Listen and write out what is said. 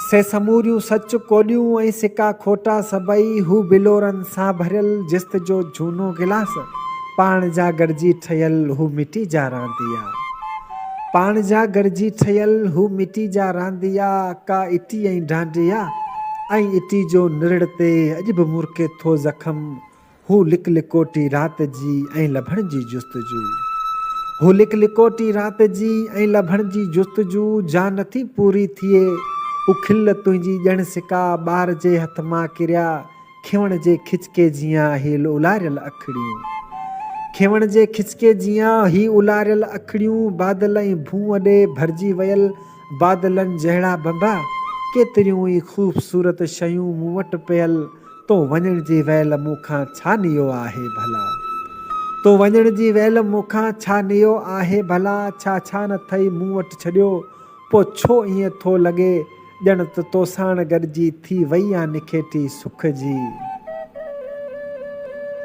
से समूरियूं सच कोलियूं ऐं सिका खोटा सभई, हू बिलोरनि सां भरियल जिस्त जो झूनो गिलास, पाण जा गॾिजी ठहियल हू मिटी जा रांदिया। पाण जा गॾिजी ठहियल हू मिटी जा रांदिया, का इटी ऐं डांडिया ऐं इटी जो निरड़ ते अॼु बि मुरके थो ज़ख़म, हू लिक लिकोटी राति जी ऐं लभण जी जुस्तजू। हू लिक लिकोटी राति जी ऐं लभण जी जुस्तजू, जा नथी पूरी थिए हू खिल तुंहिंजी ॼण सिका, ॿार जे हथ मां किरिया खिवण जे खिचके जियां ही उलारियल अखड़ियूं। खिवण जे खिचके जियां ही उलारियल अखड़ियूं, बादल ऐं भूं ॾे भरिजी वियल बादलनि जहिड़ा बंबा, केतिरियूं ई ख़ूबसूरत शयूं मूं वटि पियल, तो वञण जी वैल मूंखां छा नियो आहे भला। तो वञण जी वैल मूंखां छा नियो आहे भला, छा न थई मूं वटि छॾियो, पो छो ईअं थो लॻे ॼण त तोसाण गॾिजी थी वई आ निखेटी सुख जी।